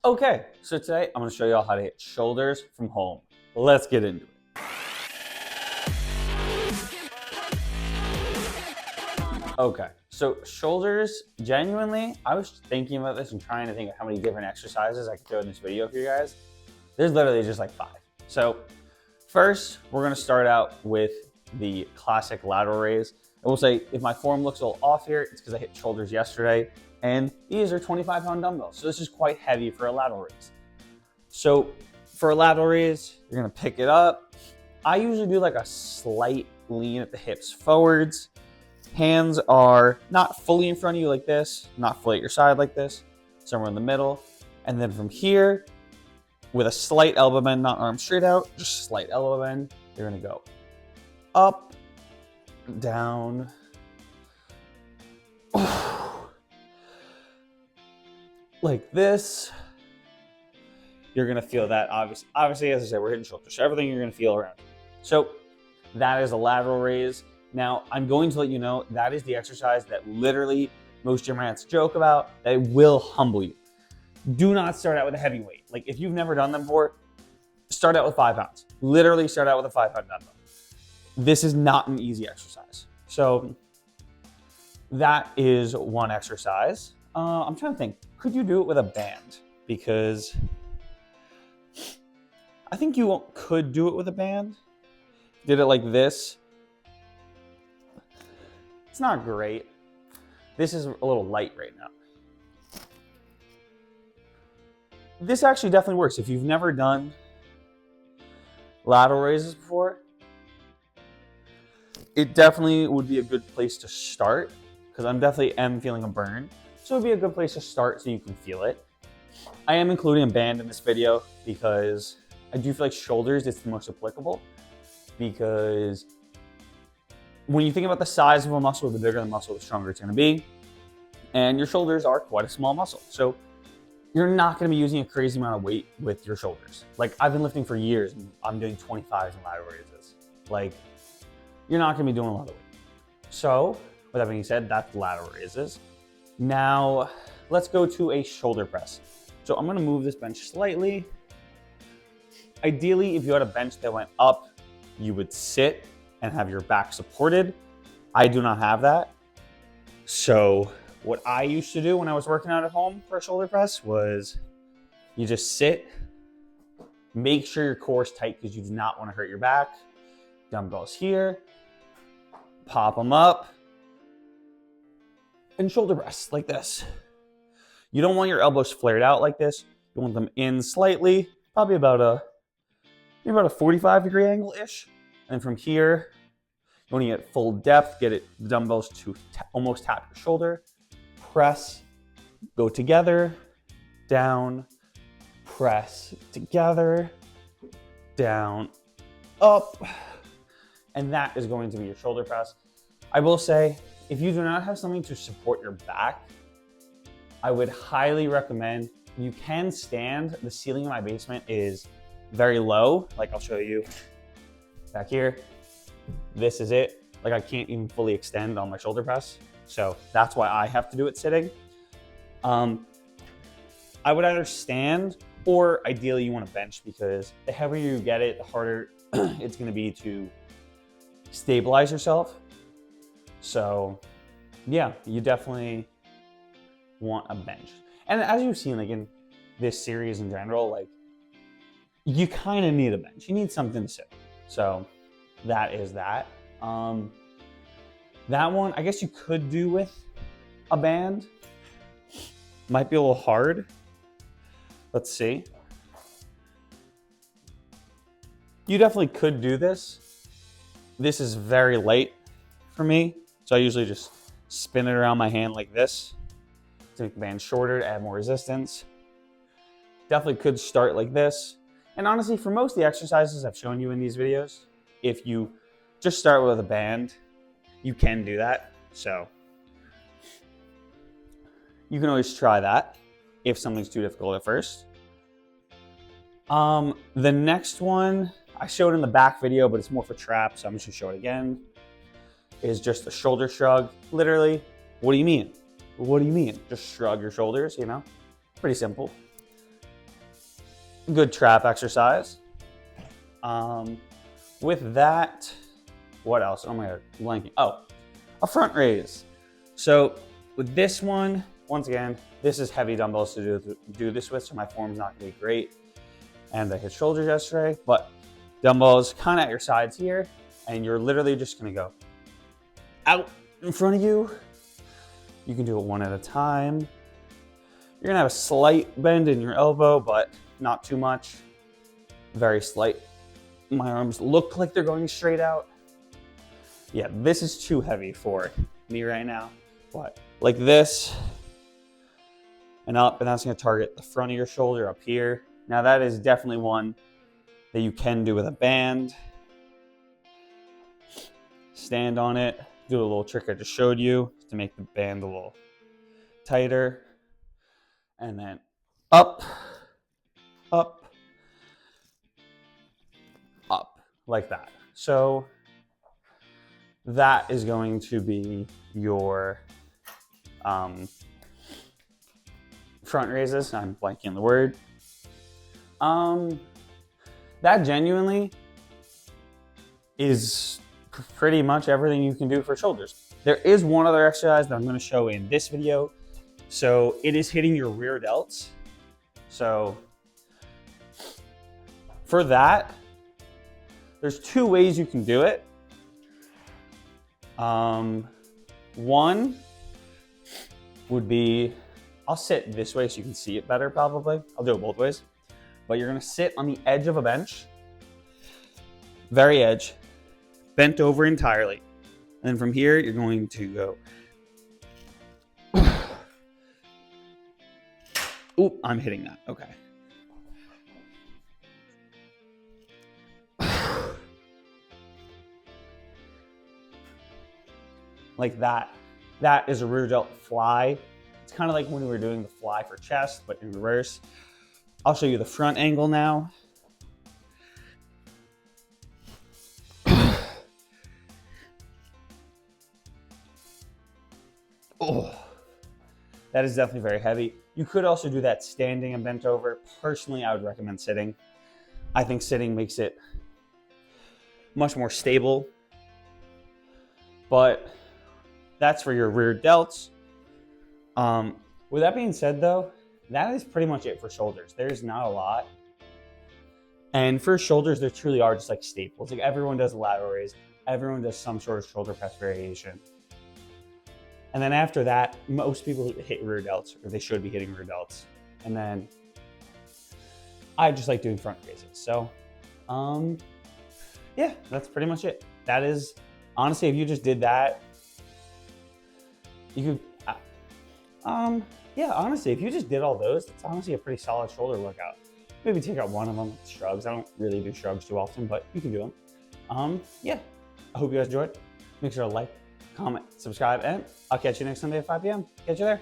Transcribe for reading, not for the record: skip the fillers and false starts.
Okay, so today I'm going to show you all how to hit shoulders from home. Let's get into it. Okay, so shoulders, genuinely, I was thinking about this and trying to think of how many different exercises I could throw in this video for you guys. There's literally just like 5. So first, we're going to start out with the classic lateral raise. I will say, if my form looks a little off here, it's because I hit shoulders yesterday, and these are 25-pound dumbbells, so this is quite heavy for a lateral raise. So for a lateral raise, you're gonna pick it up. I usually do like a slight lean at the hips forwards. Hands are not fully in front of you like this, not fully at your side like this, somewhere in the middle. And then from here, with a slight elbow bend, not arms straight out, just slight elbow bend, you're gonna go up, down, like this. You're gonna feel that, obviously, as I said, we're hitting shoulders, so everything you're gonna feel around. So that is a lateral raise. Now, I'm going to let you know that is the exercise that literally most gym rats joke about, that it will humble you. Do not start out with a heavy weight. Like, if you've never done them before, start out with 5 pounds. Literally start out with a 5-pound dumbbell. This is not an easy exercise. So that is one exercise. I'm trying to think, could you do it with a band? Because I think you could do it with a band. Did it like this. It's not great. This is a little light right now. This actually definitely works. If you've never done lateral raises before, it definitely would be a good place to start, because I'm definitely feeling a burn. So it would be a good place to start so you can feel it. I am including a band in this video because I do feel like shoulders is the most applicable, because when you think about the size of a muscle, the bigger the muscle, the stronger it's going to be. And your shoulders are quite a small muscle. So you're not going to be using a crazy amount of weight with your shoulders. Like, I've been lifting for years and I'm doing 25s in lateral raises. Like, you're not going to be doing a lot of weight. So with that being said, that's lateral raises. Now let's go to a shoulder press. So I'm going to move this bench slightly. Ideally, if you had a bench that went up, you would sit and have your back supported. I do not have that. So what I used to do when I was working out at home for a shoulder press was you just sit, make sure your core is tight because you do not want to hurt your back. Dumbbells here, pop them up, and shoulder press like this. You don't want your elbows flared out like this. You want them in slightly, probably about a 45-degree angle-ish. And from here, you want to get full depth, get the dumbbells to almost tap your shoulder. Press, go together, down, press, together, down, up. And that is going to be your shoulder press. I will say, if you do not have something to support your back, I would highly recommend, you can stand. The ceiling in my basement is very low. Like, I'll show you back here. This is it. Like, I can't even fully extend on my shoulder press. So that's why I have to do it sitting. I would either stand, or ideally you want to bench, because the heavier you get it, the harder it's going to be to stabilize yourself. So yeah, you definitely want a bench. And as you've seen, like in this series in general, like, you kind of need a bench. You need something to sit. So that is that. That one, I guess you could do with a band. Might be a little hard. Let's see. You definitely could do this. This is very light for me, so I usually just spin it around my hand like this to make the band shorter, to add more resistance. Definitely could start like this. And honestly, for most of the exercises I've shown you in these videos, if you just start with a band, you can do that. So you can always try that if something's too difficult at first. The next one I showed in the back video, but it's more for traps, so I'm just gonna show it again, is just a shoulder shrug. Literally, what do you mean? What do you mean? Just shrug your shoulders, you know? Pretty simple. good trap exercise. With that, what else? Oh my God, blanking. Oh, a front raise. So with this one, once again, this is heavy dumbbells to do this with, so my form's not gonna be great. And I hit shoulders yesterday, but dumbbells kind of at your sides here, and you're literally just gonna go out in front of you. You can do it one at a time. You're gonna have a slight bend in your elbow, but not too much. Very slight. My arms look like they're going straight out. Yeah, this is too heavy for me right now, but like this and up, and that's gonna target the front of your shoulder up here. Now that is definitely one that you can do with a band. Stand on it, do a little trick I just showed you to make the band a little tighter. And then up, up, up, like that. So that is going to be your front raises. I'm blanking on the word. That genuinely is pretty much everything you can do for shoulders. There is one other exercise that I'm going to show in this video. So it is hitting your rear delts. So for that, there's two ways you can do it. One would be, I'll sit this way so you can see it better probably. I'll do it both ways. But you're gonna sit on the edge of a bench, very edge, bent over entirely. And then from here, you're going to go. Oop, I'm hitting that, okay. Like that. That is a rear delt fly. It's kind of like when we were doing the fly for chest, but in reverse. I'll show you the front angle now. Oh, that is definitely very heavy. You could also do that standing and bent over. Personally, I would recommend sitting. I think sitting makes it much more stable. But that's for your rear delts. With that being said though, that is pretty much it for shoulders. There's not a lot. And for shoulders, there truly are just like staples. Like everyone does a lateral raise. Everyone does some sort of shoulder press variation. And then after that, most people hit rear delts, or they should be hitting rear delts. And then I just like doing front raises. So yeah, that's pretty much it. That is, honestly, if you just did that, you could, yeah, honestly, if you just did all those, it's honestly a pretty solid shoulder workout. Maybe take out one of them, shrugs. I don't really do shrugs too often, but you can do them. Yeah, I hope you guys enjoyed. Make sure to like, comment, subscribe, and I'll catch you next Sunday at 5 p.m. Catch you there.